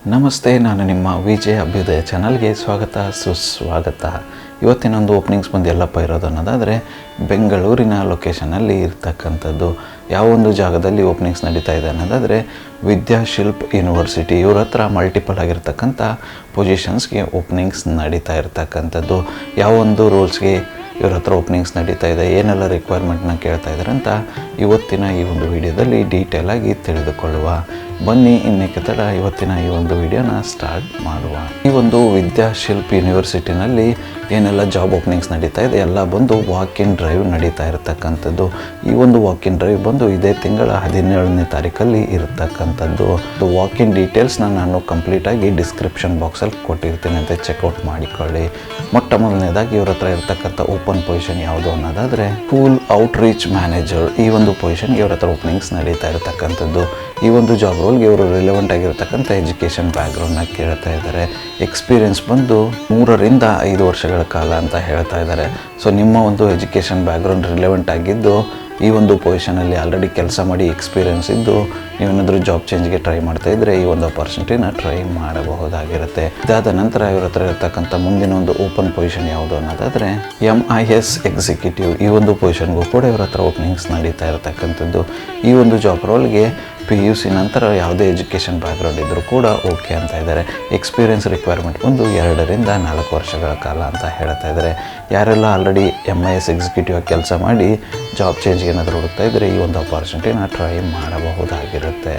ನಮಸ್ತೆ, ನಾನು ನಿಮ್ಮ ವಿಜಯ್ ಅಭ್ಯುದಯ ಚಾನಲ್ಗೆ ಸ್ವಾಗತ ಸುಸ್ವಾಗತ. ಇವತ್ತಿನ ಒಂದು ಓಪನಿಂಗ್ಸ್ ಬಂದು ಎಲ್ಲಪ್ಪ ಇರೋದು ಅನ್ನೋದಾದರೆ ಬೆಂಗಳೂರಿನ ಲೊಕೇಶನಲ್ಲಿ ಇರ್ತಕ್ಕಂಥದ್ದು. ಯಾವ ಒಂದು ಜಾಗದಲ್ಲಿ ಓಪನಿಂಗ್ಸ್ ನಡೀತಾ ಇದೆ ಅನ್ನೋದಾದರೆ ವಿದ್ಯಾಶಿಲ್ಪ್ ಯೂನಿವರ್ಸಿಟಿ. ಇವ್ರ ಹತ್ರ ಮಲ್ಟಿಪಲ್ ಆಗಿರ್ತಕ್ಕಂಥ ಪೊಸಿಷನ್ಸ್ಗೆ ಓಪನಿಂಗ್ಸ್ ನಡೀತಾ ಇರ್ತಕ್ಕಂಥದ್ದು. ಯಾವ ಒಂದು ರೋಲ್ಸ್ಗೆ ಇವ್ರ ಹತ್ರ ಓಪನಿಂಗ್ಸ್ ನಡೀತಾ ಇದೆ, ಏನೆಲ್ಲ ರಿಕ್ವೈರ್ಮೆಂಟ್ನ ಕೇಳ್ತಾ ಇದ್ದಾರೆ ಅಂತ ಇವತ್ತಿನ ಈ ಒಂದು ವಿಡಿಯೋದಲ್ಲಿ ಡೀಟೇಲಾಗಿ ತಿಳಿದುಕೊಳ್ಳುವ. ಬನ್ನಿ ಇನ್ನೇಕೆ ತಡ, ಇವತ್ತಿನ ಈ ಒಂದು ವಿಡಿಯೋನ ಸ್ಟಾರ್ಟ್ ಮಾಡುವ. ಈ ಒಂದು ವಿದ್ಯಾಶಿಲ್ಪ್ ಯೂನಿವರ್ಸಿಟಿನಲ್ಲಿ ಏನೆಲ್ಲ ಜಾಬ್ ಓಪನಿಂಗ್ಸ್ ನಡೀತಾ ಇದೆ ಎಲ್ಲ ಬಂದು ವಾಕ್ ಇನ್ ಡ್ರೈವ್ ನಡೀತಾ ಇರತಕ್ಕಂಥದ್ದು. ಈ ಒಂದು ವಾಕ್ ಇನ್ ಡ್ರೈವ್ ಬಂದು ಇದೇ ತಿಂಗಳ 17ನೇ ತಾರೀಕಲ್ಲಿ ಇರತಕ್ಕಂಥದ್ದು. ವಾಕ್ ಇನ್ ಡೀಟೇಲ್ಸ್ನ ನಾನು ಕಂಪ್ಲೀಟಾಗಿ ಡಿಸ್ಕ್ರಿಪ್ಷನ್ ಬಾಕ್ಸಲ್ಲಿ ಕೊಟ್ಟಿರ್ತೀನಿ ಅಂತ ಚೆಕ್ಔಟ್ ಮಾಡಿಕೊಳ್ಳಿ. ಮೊಟ್ಟ ಮೊದಲನೇದಾಗಿ ಇವ್ರ ಹತ್ರ ಇರತಕ್ಕಂಥ ಓಪನ್ ಪೊಸಿಷನ್ ಯಾವುದು ಅನ್ನೋದಾದರೆ ಸ್ಕೂಲ್ ಔಟ್ರೀಚ್ ಮ್ಯಾನೇಜರ್. ಈ ಒಂದು ಪೊಸಿಷನ್ಗೆ ಇವ್ರ ಹತ್ರ ಓಪನಿಂಗ್ಸ್ ನಡೀತಾ ಇರತಕ್ಕಂಥದ್ದು. ಈ ಒಂದು ಜಾಬ್ ರೋಲ್ಗೆ ಇವರು ರಿಲೆವೆಂಟ್ ಆಗಿರತಕ್ಕಂಥ ಎಜುಕೇಷನ್ ಬ್ಯಾಕ್ಗ್ರೌಂಡ್ನ ಕೇಳ್ತಾ ಇದ್ದಾರೆ. ಎಕ್ಸ್ಪೀರಿಯನ್ಸ್ ಬಂದು 3 ರಿಂದ 5 ವರ್ಷಗಳ ಕಾಲ ಅಂತ ಹೇಳ್ತಾ ಇದ್ದಾರೆ. ಸೊ ನಿಮ್ಮ ಒಂದು ಎಜುಕೇಷನ್ ಬ್ಯಾಕ್ಗ್ರೌಂಡ್ ರಿಲೆವೆಂಟ್ ಆಗಿದ್ದು ಈ ಒಂದು ಪೊಸಿಷನಲ್ಲಿ ಆಲ್ರೆಡಿ ಕೆಲಸ ಮಾಡಿ ಎಕ್ಸ್ಪೀರಿಯನ್ಸ್ ಇದ್ದು ನೀವೇನಾದರೂ ಜಾಬ್ ಚೇಂಜ್ಗೆ ಟ್ರೈ ಮಾಡ್ತಾ ಇದ್ದರೆ ಈ ಒಂದು ಅಪರ್ಚುನಿಟಿನ ಟ್ರೈ ಮಾಡಬಹುದಾಗಿರುತ್ತೆ. ಇದಾದ ನಂತರ ಇವ್ರ ಹತ್ರ ಇರತಕ್ಕಂಥ ಮುಂದಿನ ಒಂದು ಓಪನ್ ಪೊಸಿಷನ್ ಯಾವುದು ಅನ್ನೋದಾದರೆ MIS ಎಕ್ಸಿಕ್ಯೂಟಿವ್. ಈ ಒಂದು ಪೊಸಿಷನ್ಗೂ ಕೂಡ ಇವ್ರ ಹತ್ರ ಓಪನಿಂಗ್ಸ್ ನಡೀತಾ ಇರತಕ್ಕಂಥದ್ದು. ಈ ಒಂದು ಜಾಬ್ ರೋಲ್ಗೆ PUC ನಂತರ ಯಾವುದೇ ಎಜುಕೇಷನ್ ಬ್ಯಾಕ್ಗ್ರೌಂಡ್ ಇದ್ದರೂ ಕೂಡ ಓಕೆ ಅಂತ ಇದ್ದಾರೆ. ಎಕ್ಸ್ಪೀರಿಯನ್ಸ್ ರಿಕ್ವೈರ್ಮೆಂಟ್ ಬಂದು 2 ರಿಂದ 4 ವರ್ಷಗಳ ಕಾಲ ಅಂತ ಹೇಳ್ತಾ ಇದ್ದಾರೆ. ಯಾರೆಲ್ಲ ಆಲ್ರೆಡಿ MIS ಎಕ್ಸಿಕ್ಯೂಟಿವ್ ಆಗಿ ಕೆಲಸ ಮಾಡಿ ಜಾಬ್ ಚೇಂಜ್ಗೆ ಏನಾದರೂ ಹುಡುಕ್ತಾ ಇದ್ದರೆ ಈ ಒಂದು ಅಪಾರ್ಚುನಿಟಿನ ಟ್ರೈ ಮಾಡಬಹುದಾಗಿರುತ್ತೆ.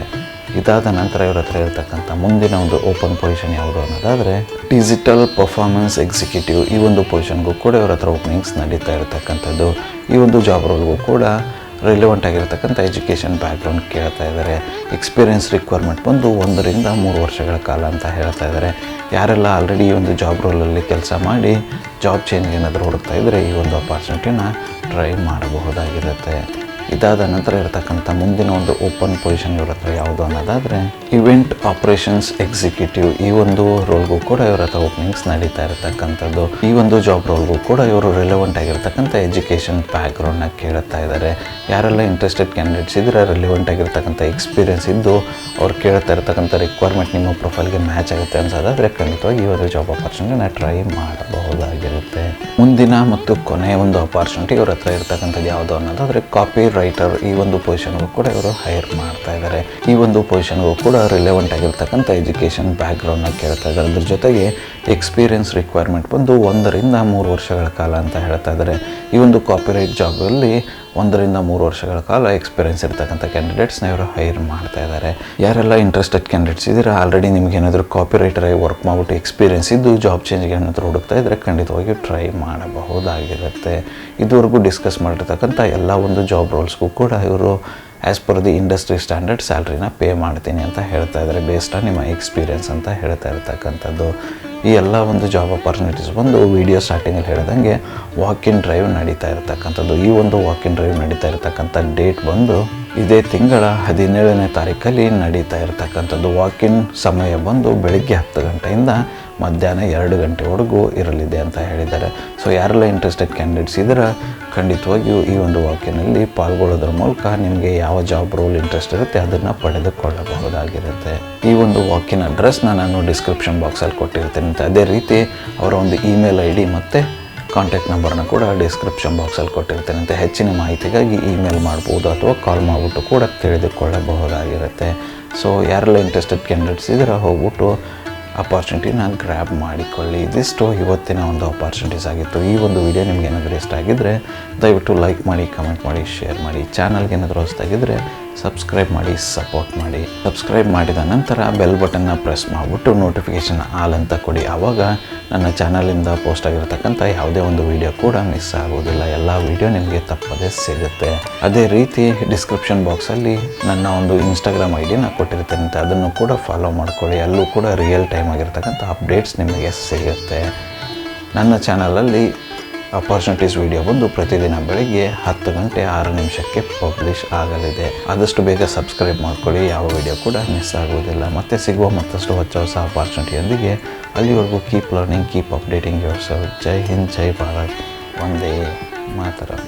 ಇದಾದ ನಂತರ ಇವ್ರ ಹತ್ರ ಇರತಕ್ಕಂಥ ಮುಂದಿನ ಒಂದು ಓಪನ್ ಪೊಸಿಷನ್ ಯಾವುದು ಅನ್ನೋದಾದರೆ ಡಿಜಿಟಲ್ ಪರ್ಫಾರ್ಮೆನ್ಸ್ ಎಕ್ಸಿಕ್ಯೂಟಿವ್. ಈ ಒಂದು ಪೊಸಿಷನ್ಗೂ ಕೂಡ ಇವ್ರ ಹತ್ರ ಓಪನಿಂಗ್ಸ್ ನಡೀತಾ ಇರತಕ್ಕಂಥದ್ದು. ಈ ಒಂದು ಜಾಬ್ ರೋಲ್ಗೂ ಕೂಡ ರಿಲೆವೆಂಟ್ ಆಗಿರತಕ್ಕಂಥ ಎಜುಕೇಷನ್ ಬ್ಯಾಕ್ಗ್ರೌಂಡ್ ಕೇಳ್ತಾ ಇದ್ದಾರೆ. ಎಕ್ಸ್ಪೀರಿಯನ್ಸ್ ರಿಕ್ವೈರ್ಮೆಂಟ್ ಬಂದು 1 ರಿಂದ 3 ವರ್ಷಗಳ ಕಾಲ ಅಂತ ಹೇಳ್ತಾ ಇದ್ದಾರೆ. ಯಾರೆಲ್ಲ ಆಲ್ರೆಡಿ ಈ ಒಂದು ಜಾಬ್ ರೋಲಲ್ಲಿ ಕೆಲಸ ಮಾಡಿ ಜಾಬ್ ಚೇಂಜ್ ಏನಾದರೂ ಹುಡುಕ್ತಾ ಇದ್ದರೆ ಈ ಒಂದು ಅಪಾರ್ಚುನಿಟಿನ ಟ್ರೈ ಮಾಡಬಹುದಾಗಿರುತ್ತೆ. ಇದಾದ ನಂತರ ಇರತಕ್ಕಂಥ ಮುಂದಿನ ಒಂದು ಓಪನ್ ಪೊಸಿಷನ್ ಇವ್ರ ಹತ್ರ ಯಾವುದು ಅನ್ನೋದಾದರೆ ಇವೆಂಟ್ ಆಪರೇಷನ್ಸ್ ಎಕ್ಸಿಕ್ಯೂಟಿವ್. ಈ ಒಂದು ರೋಲ್ಗೂ ಕೂಡ ಇವ್ರ ಹತ್ರ ಓಪನಿಂಗ್ಸ್ ನಡೀತಾ ಇರತಕ್ಕಂಥದ್ದು. ಈ ಒಂದು ಜಾಬ್ ರೋಲ್ಗೂ ಕೂಡ ಇವರು ರಿಲೆವೆಂಟ್ ಆಗಿರ್ತಕ್ಕಂಥ ಎಜುಕೇಷನ್ ಬ್ಯಾಕ್ಗ್ರೌಂಡ್ನ ಕೇಳ್ತಾ ಇದ್ದಾರೆ. ಯಾರೆಲ್ಲ ಇಂಟ್ರೆಸ್ಟೆಡ್ ಕ್ಯಾಂಡಿಡೇಟ್ಸ್ ಇದ್ದರೆ ರಿಲೆವೆಂಟ್ ಆಗಿರ್ತಕ್ಕಂಥ ಎಕ್ಸ್ಪೀರಿಯನ್ಸ್ ಇದ್ದು ಅವ್ರು ಕೇಳ್ತಾ ಇರತಕ್ಕಂಥ ರಿಕ್ವೈರ್ಮೆಂಟ್ ನಿಮ್ಮ ಪ್ರೊಫೈಲ್ಗೆ ಮ್ಯಾಚ್ ಆಗುತ್ತೆ ಅನ್ಸೋದಾದರೆ ಖಂಡಿತವಾಗಿ ಈ ಒಂದು ಜಾಬ್ ಅಪಾರ್ಚುನಿಟಿನ ಟ್ರೈ ಮಾಡಬಹುದಾಗಿರುತ್ತೆ. ಮುಂದಿನ ಮತ್ತು ಕೊನೆಯ ಒಂದು ಅಪಾರ್ಚುನಿಟಿ ಇವ್ರ ಹತ್ರ ಇರ್ತಕ್ಕಂಥದ್ದು ಯಾವುದು ಅನ್ನೋದಾದರೆ ಕಾಪಿ ರೈಟರ್. ಈ ಒಂದು ಪೊಸಿಷನ್ಗೂ ಕೂಡ ಇವರು ಹೈರ್ ಮಾಡ್ತಾ ಇದ್ದಾರೆ. ಈ ಒಂದು ಪೊಸಿಷನ್ಗೂ ಕೂಡ ರಿಲೆವೆಂಟ್ ಆಗಿರ್ತಕ್ಕಂಥ ಎಜುಕೇಷನ್ ಬ್ಯಾಕ್ಗ್ರೌಂಡ್ನ ಕೇಳ್ತಾ ಇದ್ದಾರೆ. ಅದ್ರ ಜೊತೆಗೆ ಎಕ್ಸ್ಪೀರಿಯನ್ಸ್ ರಿಕ್ವೈರ್ಮೆಂಟ್ ಬಂದು 1 ರಿಂದ 3 ವರ್ಷಗಳ ಕಾಲ ಅಂತ ಹೇಳ್ತಾ ಇದ್ದಾರೆ. ಈ ಒಂದು ಕಾಪಿರೈಟ್ ಜಾಬಲ್ಲಿ 1 ರಿಂದ 3 ವರ್ಷಗಳ ಕಾಲ ಎಕ್ಸ್ಪೀರಿಯನ್ಸ್ ಇರ್ತಕ್ಕಂಥ ಕ್ಯಾಂಡಿಡೇಟ್ಸ್ನ ಇವರು ಹೈರ್ ಮಾಡ್ತಾ ಇದ್ದಾರೆ. ಯಾರೆಲ್ಲ ಇಂಟ್ರೆಸ್ಟೆಡ್ ಕ್ಯಾಂಡಿಡೇಟ್ಸ್ ಇದ್ದರೆ ಆಲ್ರೆಡಿ ನಿಮ್ಗೆ ಏನಾದರೂ ಕಾಪಿ ರೈಟರಾಗಿ ವರ್ಕ್ ಮಾಡಿಬಿಟ್ಟು ಎಕ್ಸ್ಪೀರಿಯನ್ಸ್ ಇದ್ದು ಜಾಬ್ ಚೇಂಜ್ಗೆ ಏನಾದರೂ ಹುಡುಕ್ತಾ ಇದ್ದರೆ ಖಂಡಿತವಾಗಿ ಟ್ರೈ ಮಾಡಬಹುದಾಗಿರುತ್ತೆ. ಇದುವರೆಗೂ ಡಿಸ್ಕಸ್ ಮಾಡಿರ್ತಕ್ಕಂಥ ಎಲ್ಲ ಒಂದು ಜಾಬ್ ರೋಲ್ಸ್ಗೂ ಕೂಡ ಇವರು as per the industry standard ಸ್ಯಾಲ್ರಿನ ಪೇ ಮಾಡ್ತೀನಿ ಅಂತ ಹೇಳ್ತಾ ಇದ್ದಾರೆ, ಬೇಸ್ಡ್ ಆನ್ ನಿಮ್ಮ ಎಕ್ಸ್ಪೀರಿಯನ್ಸ್ ಅಂತ ಹೇಳ್ತಾ ಇರ್ತಕ್ಕಂಥದ್ದು. ಈ ಎಲ್ಲ ಒಂದು ಜಾಬ್ ಅಪಾರ್ಚುನಿಟೀಸ್ ಬಂದು ವಿಡಿಯೋ ಸ್ಟಾರ್ಟಿಂಗಲ್ಲಿ ಹೇಳಿದಂಗೆ ವಾಕ್ ಇನ್ ಡ್ರೈವ್ ನಡೀತಾ ಇರತಕ್ಕಂಥದ್ದು. ಈ ಒಂದು ವಾಕ್ ಇನ್ ಡ್ರೈವ್ ನಡೀತಾ ಇರತಕ್ಕಂಥ ಡೇಟ್ ಬಂದು ಇದೇ ತಿಂಗಳ 17ನೇ ತಾರೀಕಲ್ಲಿ ನಡೀತಾ ಇರತಕ್ಕಂಥದ್ದು. ವಾಕ್ ಇನ್ ಸಮಯ ಬಂದು ಬೆಳಗ್ಗೆ 10 ಗಂಟೆಯಿಂದ ಮಧ್ಯಾಹ್ನ 2 ಗಂಟೆವರೆಗೂ ಇರಲಿದೆ ಅಂತ ಹೇಳಿದ್ದಾರೆ. ಸೊ ಯಾರೆಲ್ಲ ಇಂಟ್ರೆಸ್ಟೆಡ್ ಕ್ಯಾಂಡಿಡೇಟ್ಸ್ ಇದ್ದರೆ ಖಂಡಿತವಾಗಿಯೂ ಈ ಒಂದು ವಾಕಿನಲ್ಲಿ ಪಾಲ್ಗೊಳ್ಳೋದ್ರ ಮೂಲಕ ನಿಮಗೆ ಯಾವ ಜಾಬ್ ರೋಲ್ ಇಂಟ್ರೆಸ್ಟ್ ಇರುತ್ತೆ ಅದನ್ನು ಪಡೆದುಕೊಳ್ಳಬಹುದಾಗಿರುತ್ತೆ. ಈ ಒಂದು ವಾಕಿನ್ ಅಡ್ರೆಸ್ನ ನಾನು ಡಿಸ್ಕ್ರಿಪ್ಷನ್ ಬಾಕ್ಸಲ್ಲಿ ಕೊಟ್ಟಿರ್ತೀನಿ. ಅದೇ ರೀತಿ ಅವರ ಒಂದು ಇಮೇಲ್ ID ಮತ್ತು ಕಾಂಟ್ಯಾಕ್ಟ್ ನಂಬರ್ನ ಕೂಡ ಡಿಸ್ಕ್ರಿಪ್ಷನ್ ಬಾಕ್ಸಲ್ಲಿ ಕೊಟ್ಟಿರ್ತೇನೆ ಅಂತ ಹೆಚ್ಚಿನ ಮಾಹಿತಿಗಾಗಿ ಇಮೇಲ್ ಮಾಡ್ಬೋದು ಅಥವಾ ಕಾಲ್ ಮಾಡಿಬಿಟ್ಟು ಕೂಡ ತಿಳಿದುಕೊಳ್ಳಬಹುದಾಗಿರುತ್ತೆ. ಸೊ ಯಾರೆಲ್ಲ ಇಂಟ್ರೆಸ್ಟೆಡ್ ಕ್ಯಾಂಡಿಡೇಟ್ಸ್ ಇದ್ದರೆ ಹೋಗ್ಬಿಟ್ಟು ಅಪಾರ್ಚುನಿಟಿನ ಗ್ರ್ಯಾಬ್ ಮಾಡಿಕೊಳ್ಳಿ. ಇದಿಷ್ಟು ಇವತ್ತಿನ ಒಂದು ಅಪಾರ್ಚುನಿಟೀಸ್ ಆಗಿತ್ತು. ಈ ಒಂದು ವಿಡಿಯೋ ನಿಮ್ಗೆ ಏನಾದರೂ ಇಷ್ಟ ಆಗಿದ್ದರೆ ದಯವಿಟ್ಟು ಲೈಕ್ ಮಾಡಿ, ಕಮೆಂಟ್ ಮಾಡಿ, ಶೇರ್ ಮಾಡಿ. ಚಾನಲ್ಗೆ ಏನಾದರೂ ಹೊಸದಾಗಿದ್ದರೆ ಸಬ್ಸ್ಕ್ರೈಬ್ ಮಾಡಿ, ಸಪೋರ್ಟ್ ಮಾಡಿ. ಸಬ್ಸ್ಕ್ರೈಬ್ ಮಾಡಿದ ನಂತರ ಬೆಲ್ ಬಟನ್ನ ಪ್ರೆಸ್ ಮಾಡಿಬಿಟ್ಟು ನೋಟಿಫಿಕೇಷನ್ ಆಲ್ ಅಂತ ಕೊಡಿ. ಆವಾಗ ನನ್ನ ಚಾನಲಿಂದ ಪೋಸ್ಟ್ ಆಗಿರತಕ್ಕಂಥ ಯಾವುದೇ ಒಂದು ವಿಡಿಯೋ ಕೂಡ ಮಿಸ್ ಆಗೋದಿಲ್ಲ. ಎಲ್ಲ ವಿಡಿಯೋ ನಿಮಗೆ ತಪ್ಪದೇ ಸಿಗುತ್ತೆ. ಅದೇ ರೀತಿ ಡಿಸ್ಕ್ರಿಪ್ಷನ್ ಬಾಕ್ಸಲ್ಲಿ ನನ್ನ ಒಂದು ಇನ್ಸ್ಟಾಗ್ರಾಮ್ ID ಕೊಟ್ಟಿರ್ತೇನೆ ಅಂತ ಅದನ್ನು ಕೂಡ ಫಾಲೋ ಮಾಡ್ಕೊಳ್ಳಿ. ಅಲ್ಲೂ ಕೂಡ ರಿಯಲ್ ಟೈಮ್ ಆಗಿರ್ತಕ್ಕಂಥ ಅಪ್ಡೇಟ್ಸ್ ನಿಮಗೆ ಸಿಗುತ್ತೆ. ನನ್ನ ಚಾನಲಲ್ಲಿ ಅಪಾರ್ಚುನಿಟೀಸ್ ವಿಡಿಯೋ ಬಂದು ಪ್ರತಿದಿನ ಬೆಳಗ್ಗೆ 10 ಗಂಟೆ 6 ನಿಮಿಷಕ್ಕೆ ಪಬ್ಲಿಷ್ ಆಗಲಿದೆ. ಆದಷ್ಟು ಬೇಗ ಸಬ್ಸ್ಕ್ರೈಬ್ ಮಾಡ್ಕೊಳ್ಳಿ, ಯಾವ ವಿಡಿಯೋ ಕೂಡ ಮಿಸ್ ಆಗುವುದಿಲ್ಲ. ಮತ್ತೆ ಸಿಗುವ ಮತ್ತಷ್ಟು ಹೊಸ ಅಪಾರ್ಚುನಿಟಿಯೊಂದಿಗೆ. ಅಲ್ಲಿವರೆಗೂ keep learning, keep updating yourself. ಜೈ ಹಿಂದ್, ಜೈ ಭಾರತ್, ವಂದೇ ಮಾತರಂ.